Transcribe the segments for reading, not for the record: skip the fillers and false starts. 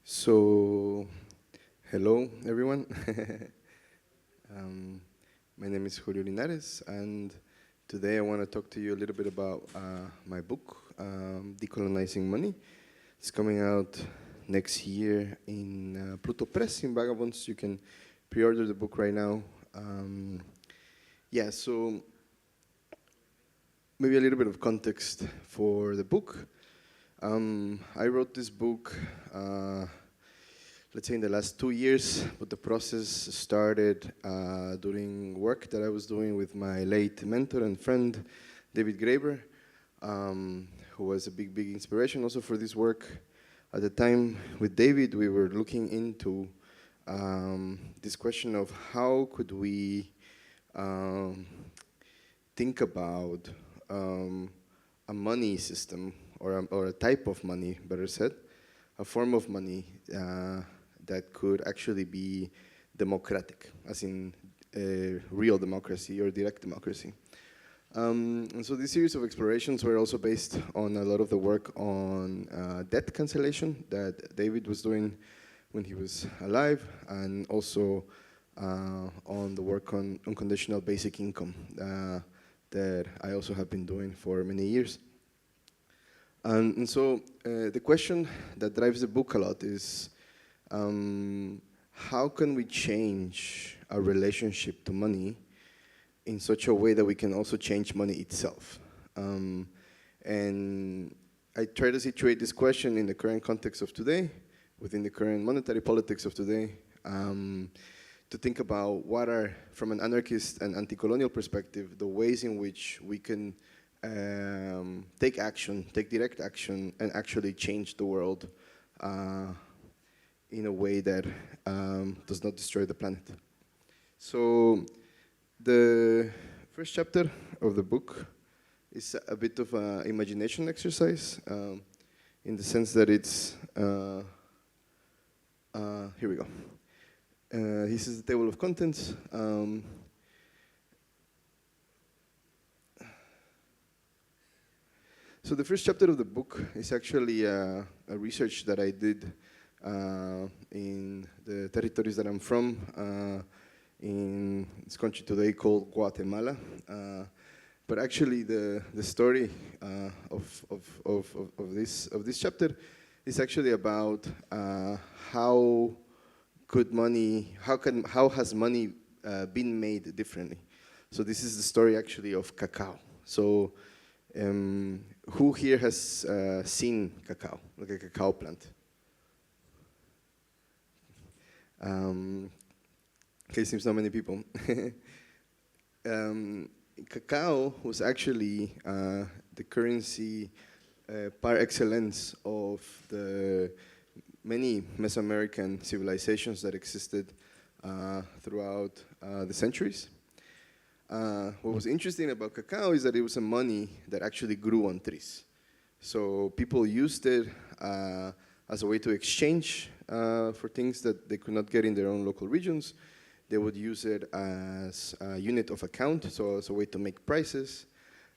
So, hello everyone. um, my name is Julio Linares, and today I want to talk to you a little bit about my book, Decolonizing Money. It's coming out next year in Pluto Press in Vagabonds. You can pre-order the book right now. So maybe a little bit of context for the book. I wrote this book, let's say in the last 2 years, but the process started during work that I was doing with my late mentor and friend, David Graeber, who was a big inspiration also for this work. At the time with David, we were looking into this question of how could we think about a money system or a type of money, better said, a form of money that could actually be democratic, as in real democracy or direct democracy. And so this series of explorations were also based on a lot of the work on debt cancellation that David was doing when he was alive, and also on the work on unconditional basic income that I also have been doing for many years. And so the question that drives the book a lot is, how can we change our relationship to money in such a way that we can also change money itself? And I try to situate this question in the current context of today, within the current monetary politics of today, to think about what are, from an anarchist and anti-colonial perspective, the ways in which we can take action, take direct action, and actually change the world in a way that does not destroy the planet. So the first chapter of the book is a bit of an imagination exercise, in the sense that it's, here we go. This is the table of contents. So the first chapter of the book is actually a research that I did in the territories that I'm from, in this country today called Guatemala. But actually the story of this chapter is actually about how has money been made differently. So this is the story actually of cacao. So who here has seen cacao, like a cacao plant? Okay, seems not many people. Cacao was actually the currency par excellence of the many Mesoamerican civilizations that existed throughout the centuries. What was interesting about cacao is that it was a money that actually grew on trees. So people used it as a way to exchange for things that they could not get in their own local regions. They would use it as a unit of account, so as a way to make prices.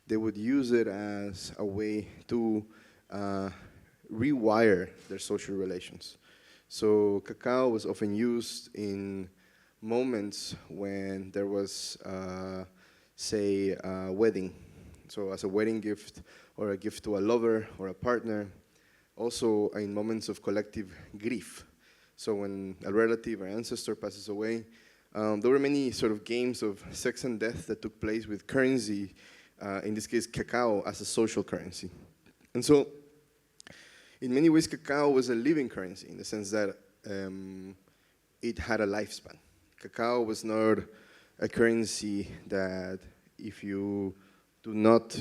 They would use it as a way to rewire their social relations. So cacao was often used in moments when there was, say, a wedding. So as a wedding gift, or a gift to a lover or a partner. Also in moments of collective grief. So when a relative or ancestor passes away, there were many sort of games of sex and death that took place with currency, in this case cacao, as a social currency. And so in many ways cacao was a living currency in the sense that it had a lifespan. Cacao was not a currency that if you do not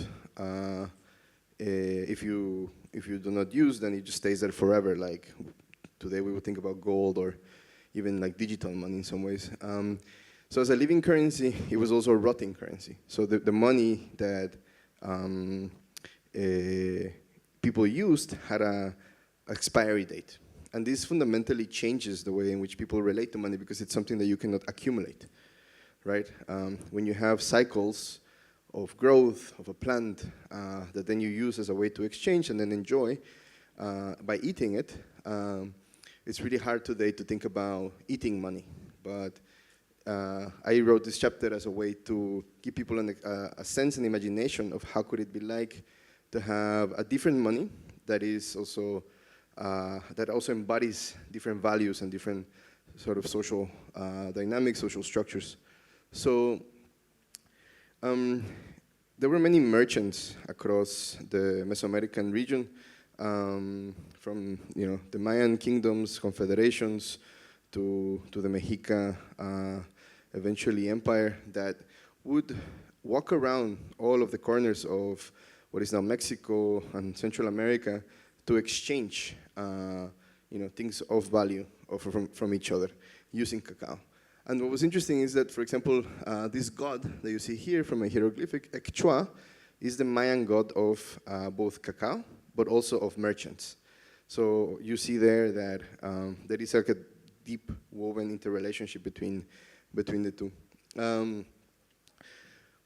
use, then it just stays there forever. Like today we would think about gold or even like digital money in some ways. So as a living currency, it was also a rotting currency. So the money that people used had a expiry date. And this fundamentally changes the way in which people relate to money, because it's something that you cannot accumulate, right? When you have cycles of growth of a plant that then you use as a way to exchange and then enjoy by eating it, it's really hard today to think about eating money. But I wrote this chapter as a way to give people a sense and imagination of how could it be like to have a different money that is also that also embodies different values and different sort of social dynamics, social structures. So there were many merchants across the Mesoamerican region, from the Mayan kingdoms, confederations, to the Mexica, eventually empire, that would walk around all of the corners of what is now Mexico and Central America to exchange things of value from each other using cacao. And what was interesting is that, for example, this god that you see here from a hieroglyphic, Ekchua, is the Mayan god of both cacao, but also of merchants. So you see there that there is like a deep woven interrelationship between the two.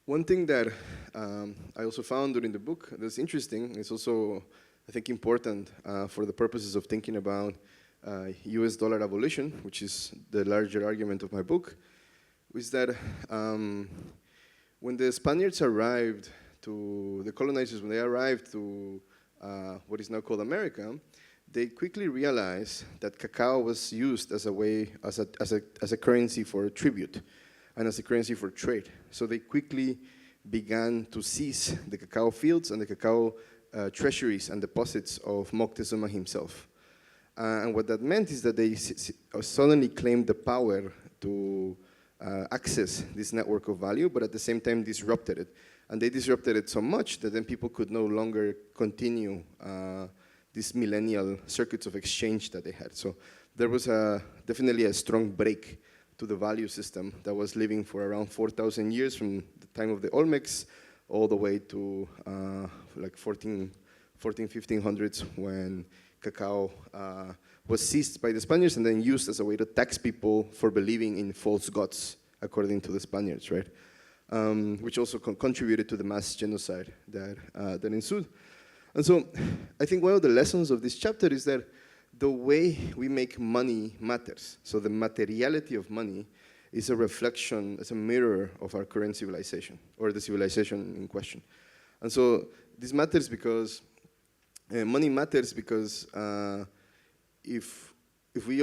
One thing that I also found during the book that's interesting, is also, I think, important for the purposes of thinking about US dollar abolition, which is the larger argument of my book, is that when the Spaniards arrived to, the colonizers, when they arrived to what is now called America, they quickly realized that cacao was used as a way, as a currency for tribute and as a currency for trade. So they quickly began to seize the cacao fields and the cacao treasuries and deposits of Moctezuma himself. And what that meant is that they suddenly claimed the power to access this network of value, but at the same time disrupted it. And they disrupted it so much that then people could no longer continue these millennial circuits of exchange that they had. So there was definitely a strong break to the value system that was living for around 4,000 years from the time of the Olmecs all the way to like 1500s, when cacao was seized by the Spaniards and then used as a way to tax people for believing in false gods, according to the Spaniards, right? Which also contributed to the mass genocide that ensued. And so I think one of the lessons of this chapter is that the way we make money matters. So the materiality of money is a reflection, is a mirror of our current civilization, or the civilization in question. And so this matters because, money matters because if we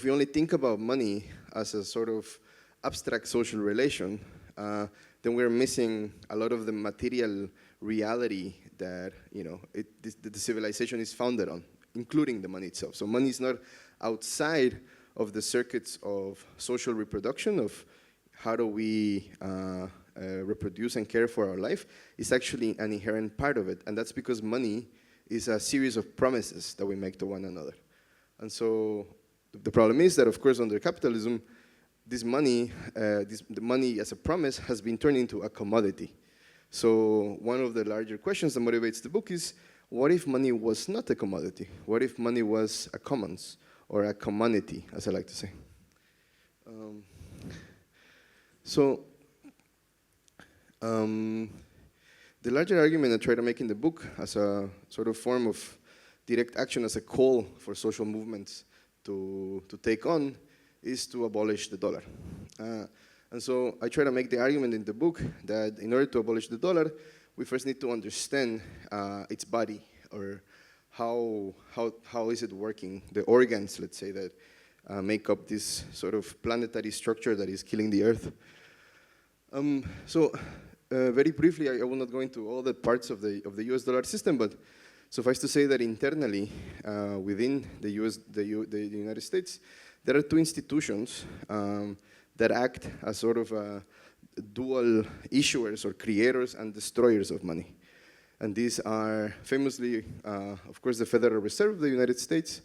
only think about money as a sort of abstract social relation, then we're missing a lot of the material reality that the civilization is founded on, including the money itself. So money is not outside of the circuits of social reproduction, of how do we reproduce and care for our life. It's actually an inherent part of it, and that's because money is a series of promises that we make to one another. And so the problem is that, of course, under capitalism, this money, the money as a promise has been turned into a commodity. So one of the larger questions that motivates the book is, what if money was not a commodity? What if money was a commons, or a commonity, as I like to say? The larger argument I try to make in the book, as a sort of form of direct action, as a call for social movements to take on, is to abolish the dollar. And so I try to make the argument in the book that in order to abolish the dollar, we first need to understand its body, or how is it working, the organs, let's say, that make up this sort of planetary structure that is killing the earth. Very briefly, I will not go into all the parts of the US dollar system, but suffice to say that internally, within the United States, there are two institutions that act as sort of dual issuers or creators and destroyers of money. And these are famously, of course, the Federal Reserve of the United States,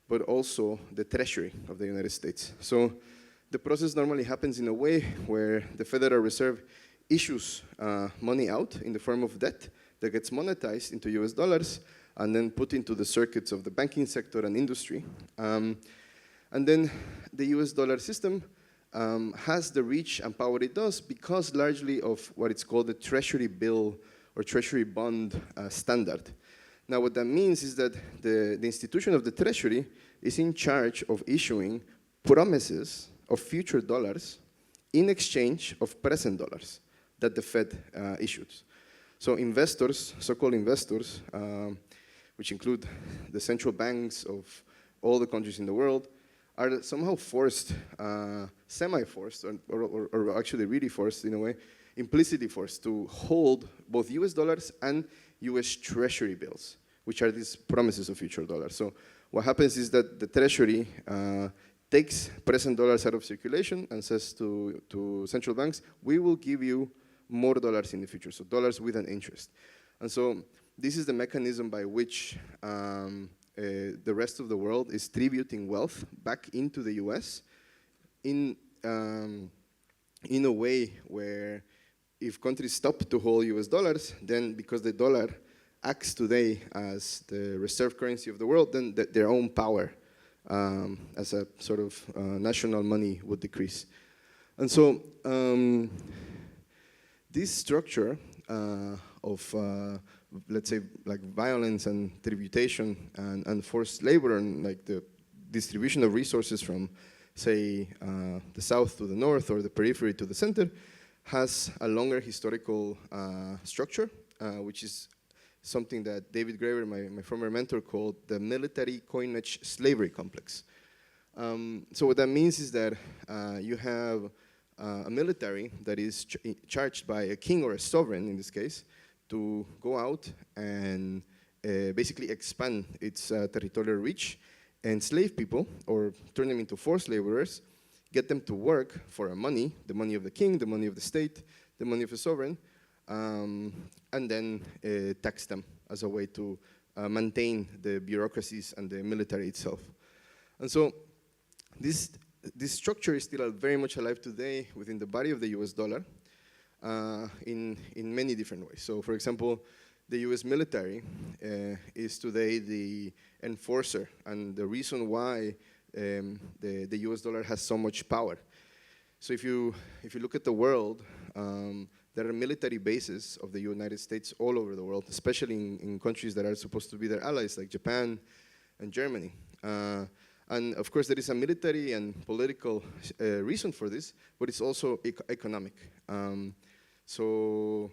but also the Treasury of the United States. So the process normally happens in a way where the Federal Reserve issues money out in the form of debt that gets monetized into US dollars and then put into the circuits of the banking sector and industry. And then the US dollar system has the reach and power it does because largely of what it's called the Treasury bill or Treasury bond standard Now, what that means is that the institution of the Treasury is in charge of issuing promises of future dollars in exchange of present dollars that the Fed issues. So investors, so-called investors, which include the central banks of all the countries in the world, are somehow forced, semi-forced, or actually really forced in a way, implicitly forced to hold both US dollars and US Treasury bills, which are these promises of future dollars. So what happens is that the Treasury takes present dollars out of circulation and says to central banks, we will give you more dollars in the future, so dollars with an interest. And so this is the mechanism by which the rest of the world is tributing wealth back into the US in a way where if countries stop to hold US dollars, then because the dollar acts today as the reserve currency of the world, then their own power as a sort of national money would decrease. And so this structure of, let's say, like violence and tributation and forced labor and like the distribution of resources from, say, the south to the north or the periphery to the center has a longer historical structure, which is something that David Graeber, my former mentor, called the military coinage slavery complex. So what that means is that you have a military that is charged by a king or a sovereign, in this case, to go out and basically expand its territorial reach, enslave people, or turn them into forced laborers, get them to work for money, the money of the king, the money of the state, the money of the sovereign, and then tax them as a way to maintain the bureaucracies and the military itself. And so this structure is still very much alive today within the body of the US dollar in many different ways. So for example, the US military is today the enforcer and the reason why the US dollar has so much power. So if you look at the world, there are military bases of the United States all over the world, especially in countries that are supposed to be their allies, like Japan and Germany. And of course, there is a military and political reason for this, but it's also economic. So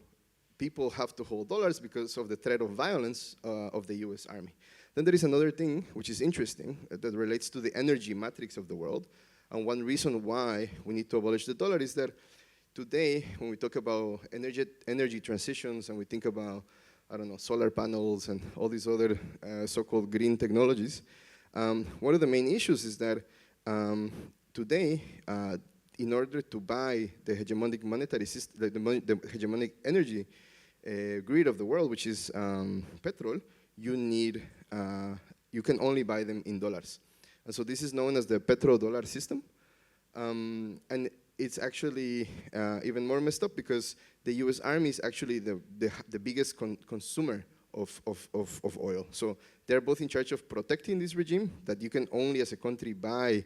people have to hold dollars because of the threat of violence of the US Army. Then there is another thing which is interesting that relates to the energy matrix of the world. And one reason why we need to abolish the dollar is that today, when we talk about energy transitions and we think about, I don't know, solar panels and all these other so-called green technologies, one of the main issues is that today, in order to buy the hegemonic monetary system, the hegemonic energy grid of the world, which is petrol, you can only buy them in dollars. And so this is known as the petrodollar system. And it's actually even more messed up because the US Army is actually the biggest consumer of oil. So they're both in charge of protecting this regime that you can only as a country buy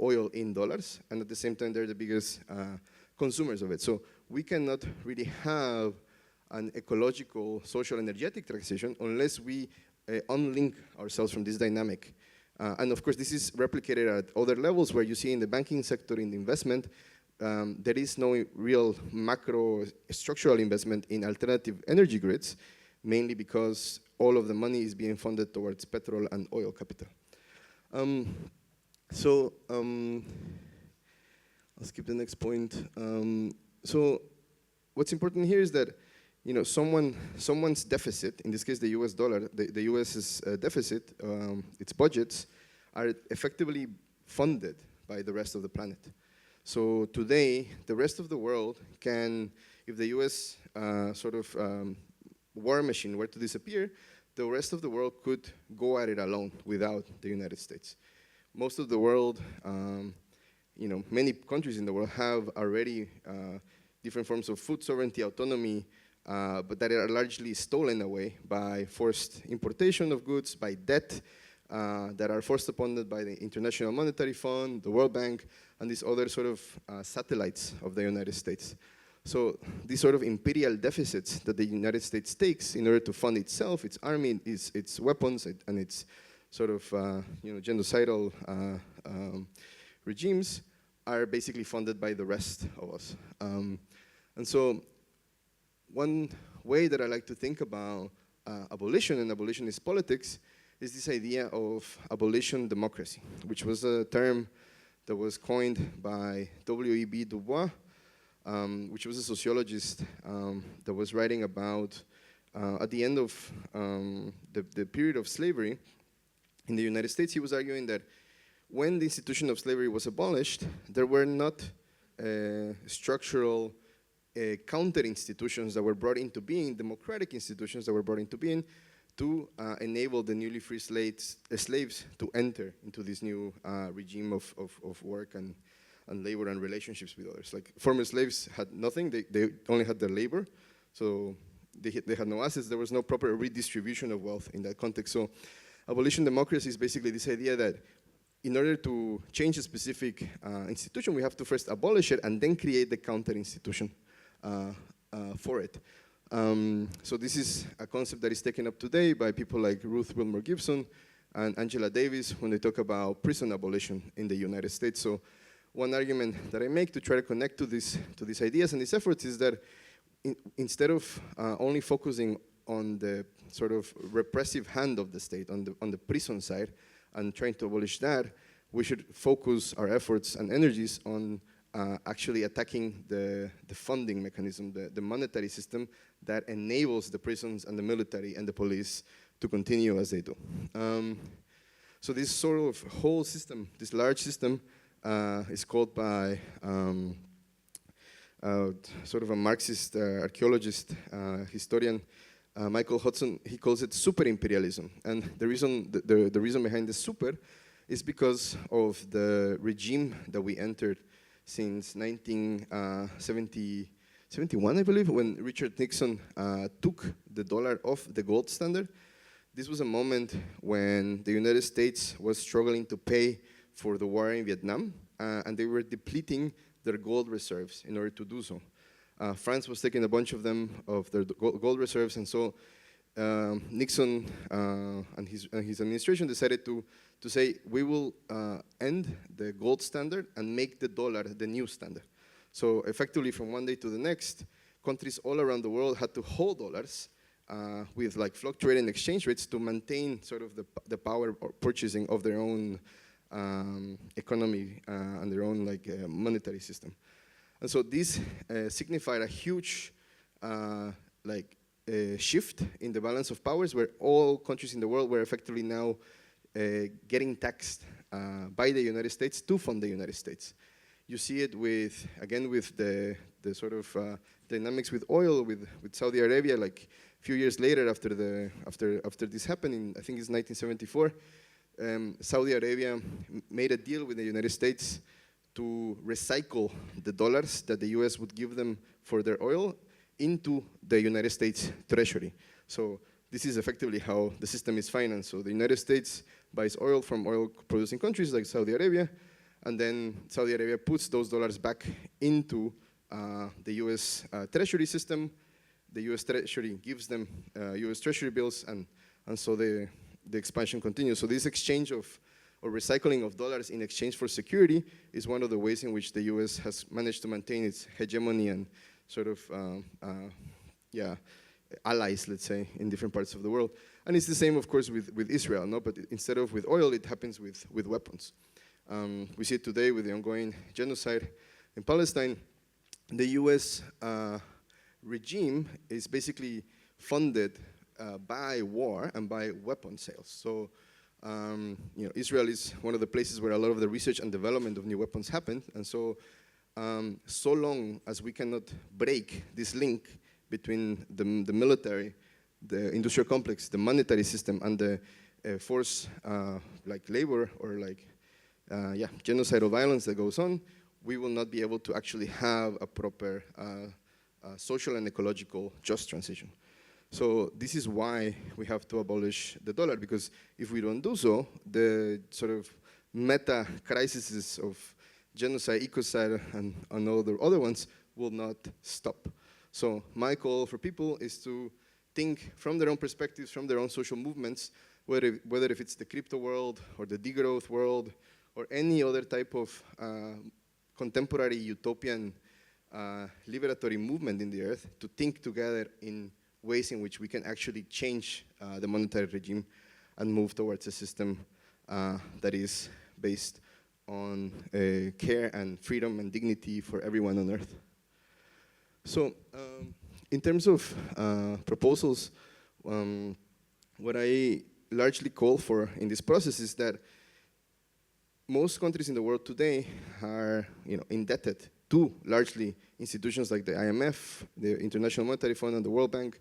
oil in dollars, and at the same time they're the biggest consumers of it. So we cannot really have an ecological, social, energetic transition unless we unlink ourselves from this dynamic. And of course this is replicated at other levels where you see in the banking sector, in the investment, there is no real macro structural investment in alternative energy grids, mainly because all of the money is being funded towards petrol and oil capital. I'll skip the next point. So what's important here is that someone's deficit, in this case the US dollar, the US's deficit, its budgets, are effectively funded by the rest of the planet. So today, the rest of the world can, if the US war machine were to disappear, the rest of the world could go at it alone without the United States. Most of the world, many countries in the world have already different forms of food sovereignty, autonomy, but that are largely stolen away by forced importation of goods, by debt that are forced upon them by the International Monetary Fund, the World Bank, and these other sort of satellites of the United States. So these sort of imperial deficits that the United States takes in order to fund itself, its army, its weapons, and its sort of genocidal regimes are basically funded by the rest of us. And so one way that I like to think about abolition and abolitionist politics is this idea of abolition democracy, which was a term that was coined by W.E.B. Du Bois, which was a sociologist that was writing about, at the end of the period of slavery in the United States, he was arguing that when the institution of slavery was abolished, there were not structural counter institutions that were brought into being, democratic institutions that were brought into being to enable the newly free slaves to enter into this new regime of work and labor and relationships with others. Like former slaves had nothing, they only had their labor, so they had no assets, there was no proper redistribution of wealth in that context. So abolition democracy is basically this idea that in order to change a specific institution, we have to first abolish it and then create the counter institution for it. So this is a concept that is taken up today by people like Ruth Wilmore Gibson and Angela Davis when they talk about prison abolition in the United States. So one argument that I make to try to connect to these ideas and these efforts is that instead of only focusing on the sort of repressive hand of the state, on the prison side, and trying to abolish that, we should focus our efforts and energies on actually attacking the funding mechanism, the monetary system that enables the prisons and the military and the police to continue as they do. So this sort of whole system, this large system, is called by sort of a Marxist archaeologist, historian, Michael Hudson. He calls it super imperialism. And the reason behind the super is because of the regime that we entered since 1971, I believe, when Richard Nixon took the dollar off the gold standard. This was a moment when the United States was struggling to pay for the war in Vietnam, and they were depleting their gold reserves in order to do so. France was taking a bunch of them, of their gold reserves, and so Nixon and his administration decided to say, we will end the gold standard and make the dollar the new standard. So effectively, from one day to the next, countries all around the world had to hold dollars with like fluctuating exchange rates to maintain sort of the power or purchasing of their own economy and their own like monetary system. And so this signified a huge shift in the balance of powers, where all countries in the world were effectively now getting taxed by the United States to fund the United States. You see it with, again, with the sort of dynamics with oil, with Saudi Arabia. Like a few years later, after this happened, I think it's 1974, Saudi Arabia made a deal with the United States to recycle the dollars that the US would give them for their oil into the United States Treasury. So this is effectively how the system is financed. So the United States buys oil from oil-producing countries like Saudi Arabia, and then Saudi Arabia puts those dollars back into the US Treasury system. The US Treasury gives them US Treasury bills, and so the expansion continues. So this exchange of, or recycling of dollars in exchange for security is one of the ways in which the US has managed to maintain its hegemony and sort of, allies, let's say, in different parts of the world. And it's the same, of course, with Israel, no? But instead of with oil, it happens with weapons. We see it today with the ongoing genocide in Palestine. The US regime is basically funded by war and by weapon sales. So, Israel is one of the places where a lot of the research and development of new weapons happened. And so, so long as we cannot break this link between the military, the industrial complex, the monetary system, and the force like labor or like genocidal violence that goes on, we will not be able to actually have a proper social and ecological just transition. So this is why we have to abolish the dollar, because if we don't do so, the sort of meta crises of genocide, ecocide, and all the other ones will not stop. So my call for people is to think from their own perspectives, from their own social movements, whether if it's the crypto world or the degrowth world or any other type of contemporary utopian liberatory movement in the earth, to think together in ways in which we can actually change the monetary regime and move towards a system that is based on care and freedom and dignity for everyone on earth. So in terms of proposals, what I largely call for in this process is that most countries in the world today are indebted to largely institutions like the IMF, the International Monetary Fund, and the World Bank,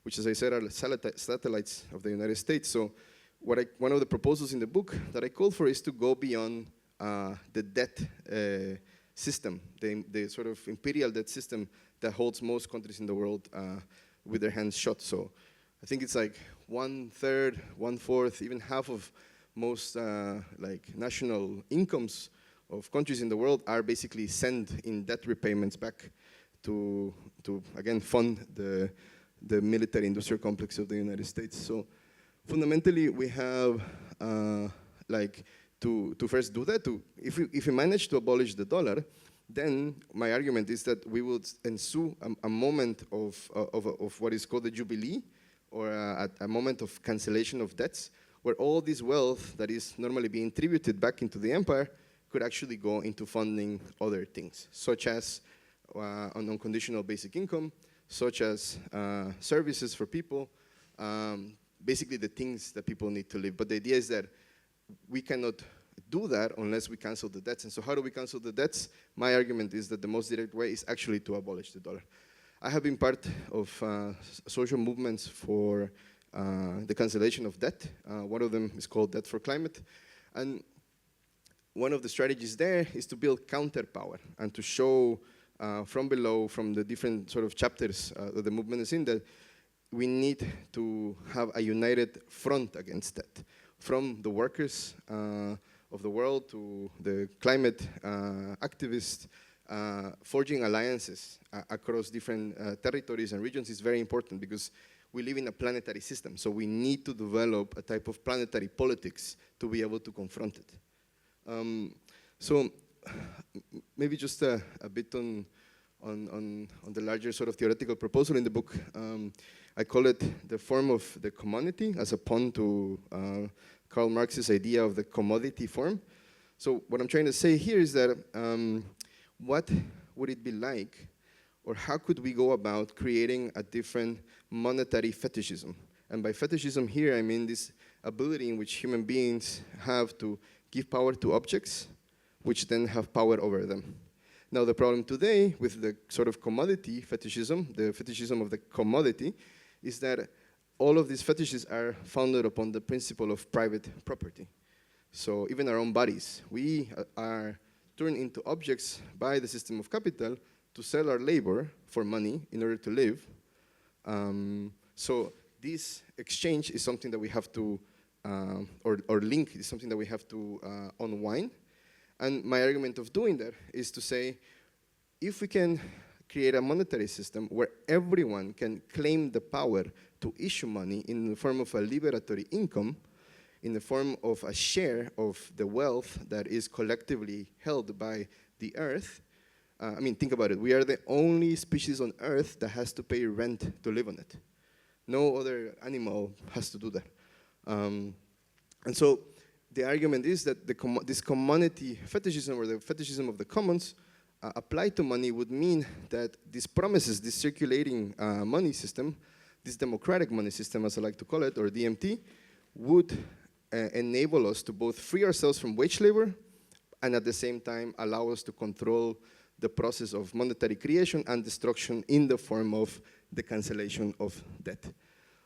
which, as I said, are satellites of the United States. So one of the proposals in the book that I call for is to go beyond the debt system, the sort of imperial debt system that holds most countries in the world with their hands shut. So I think it's like 1/3, 1/4, even half of most like national incomes of countries in the world are basically sent in debt repayments back to again, fund the military industrial complex of the United States. So fundamentally, we have like to first do that. If we manage to abolish the dollar, then my argument is that we would ensue a moment of what is called the Jubilee, or a moment of cancellation of debts, where all this wealth that is normally being tributed back into the empire could actually go into funding other things, such as an unconditional basic income, such as services for people, basically the things that people need to live. But the idea is that we cannot do that unless we cancel the debts. And so how do we cancel the debts? My argument is that the most direct way is actually to abolish the dollar. I have been part of social movements for the cancellation of debt. One of them is called Debt for Climate. And one of the strategies there is to build counterpower and to show from below, from the different sort of chapters that the movement is in, that we need to have a united front against that. From the workers of the world to the climate activists, forging alliances across different territories and regions is very important, because we live in a planetary system. So we need to develop a type of planetary politics to be able to confront it. So maybe just a bit on the larger sort of theoretical proposal in the book. I call it the form of the commodity, as a pun to Karl Marx's idea of the commodity form. So what I'm trying to say here is that what would it be like, or how could we go about creating a different monetary fetishism? And by fetishism here, I mean this ability in which human beings have to give power to objects, which then have power over them. Now the problem today with the sort of commodity fetishism, the fetishism of the commodity, is that all of these fetishes are founded upon the principle of private property. So even our own bodies, we are turned into objects by the system of capital to sell our labor for money in order to live. So this exchange is something that we have to, or link is something that we have to unwind. And my argument of doing that is to say, if we can create a monetary system where everyone can claim the power to issue money in the form of a liberatory income, in the form of a share of the wealth that is collectively held by the earth. I mean, think about it. We are the only species on earth that has to pay rent to live on it. No other animal has to do that. And so the argument is that this commodity fetishism, or the fetishism of the commons, applied to money would mean that these promises, this circulating money system, this democratic money system, as I like to call it, or DMT, would enable us to both free ourselves from wage labor and at the same time allow us to control the process of monetary creation and destruction in the form of the cancellation of debt.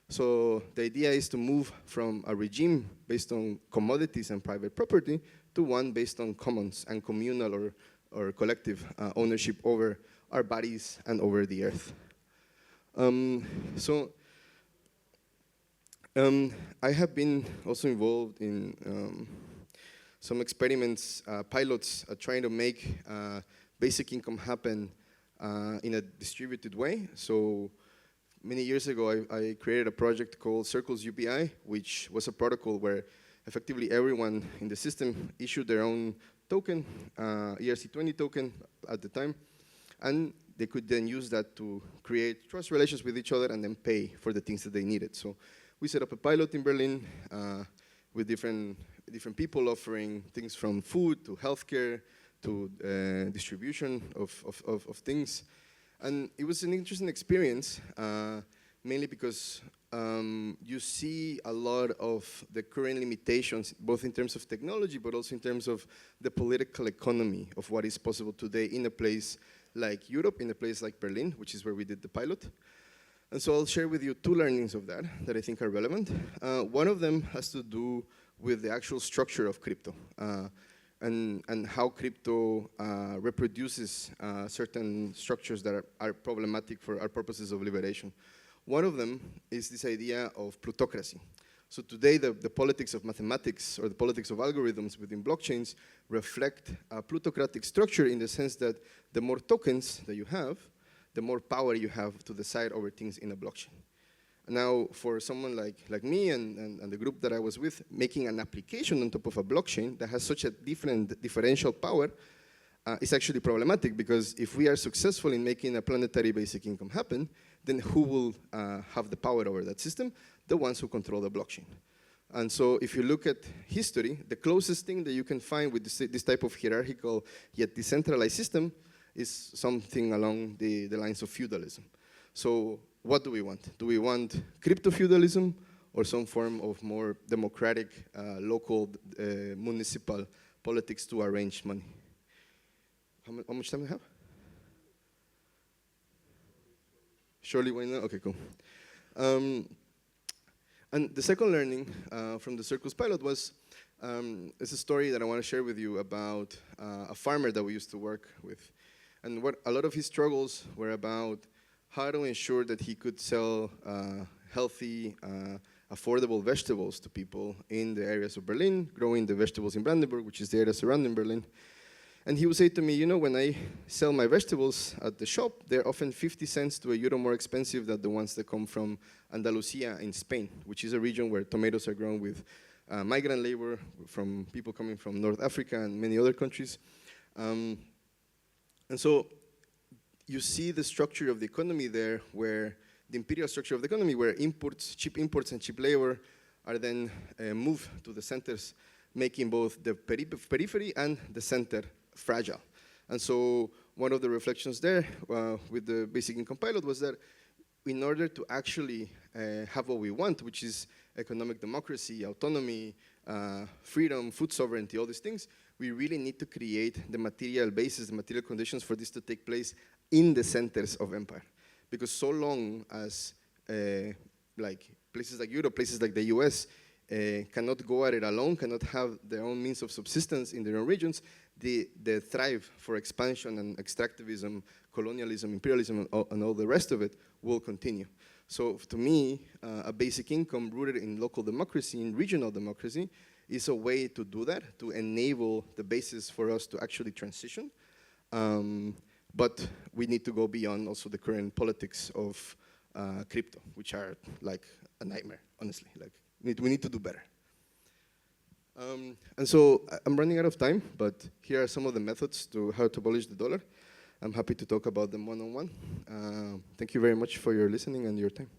So the idea is to move from a regime based on commodities and private property to one based on commons and communal or collective ownership over our bodies and over the earth. I have been also involved in some experiments, pilots, trying to make basic income happen in a distributed way. So many years ago, I created a project called Circles UPI, which was a protocol where effectively everyone in the system issued their own token, ERC20 token at the time, and they could then use that to create trust relations with each other and then pay for the things that they needed. So we set up a pilot in Berlin with different people offering things from food to healthcare to distribution of things. And it was an interesting experience, mainly because you see a lot of the current limitations, both in terms of technology, but also in terms of the political economy of what is possible today in a place like Europe, in a place like Berlin, which is where we did the pilot. And so I'll share with you two learnings of that I think are relevant. One of them has to do with the actual structure of crypto and how crypto reproduces certain structures that are problematic for our purposes of liberation. One of them is this idea of plutocracy. So today, the politics of mathematics or the politics of algorithms within blockchains reflect a plutocratic structure in the sense that the more tokens that you have, the more power you have to decide over things in a blockchain. Now, for someone like me and the group that I was with, making an application on top of a blockchain that has such a differential power is actually problematic, because if we are successful in making a planetary basic income happen, then who will have the power over that system? The ones who control the blockchain. And so if you look at history, the closest thing that you can find with this type of hierarchical yet decentralized system is something along the lines of feudalism. So what do we want? Do we want crypto feudalism or some form of more democratic, local, municipal politics to arrange money? How much time do we have? Surely, why not? Okay, cool. And the second learning from the Circles pilot was, it's a story that I want to share with you about a farmer that we used to work with. And what a lot of his struggles were about how to ensure that he could sell healthy, affordable vegetables to people in the areas of Berlin, growing the vegetables in Brandenburg, which is the area surrounding Berlin. And he would say to me, you know, when I sell my vegetables at the shop, they're often 50 cents to €1 more expensive than the ones that come from Andalusia in Spain, which is a region where tomatoes are grown with migrant labor from people coming from North Africa and many other countries. And so you see the structure of the economy there, where the imperial structure of the economy, where cheap imports and cheap labor are then moved to the centers, making both the periphery and the center fragile. And so one of the reflections there with the basic income pilot was that in order to actually have what we want, which is economic democracy, autonomy, freedom, food sovereignty, all these things, we really need to create the material basis, the material conditions for this to take place in the centers of empire. Because so long as like places like Europe, places like the US, cannot go at it alone, cannot have their own means of subsistence in their own regions, the thrive for expansion and extractivism, colonialism, imperialism, and all the rest of it will continue. So to me, a basic income rooted in local democracy, in regional democracy, is a way to do that, to enable the basis for us to actually transition. But we need to go beyond also the current politics of crypto, which are like a nightmare, honestly. Like, we need to do better. And so I'm running out of time, but here are some of the methods to how to abolish the dollar. I'm happy to talk about them one-on-one. Thank you very much for your listening and your time.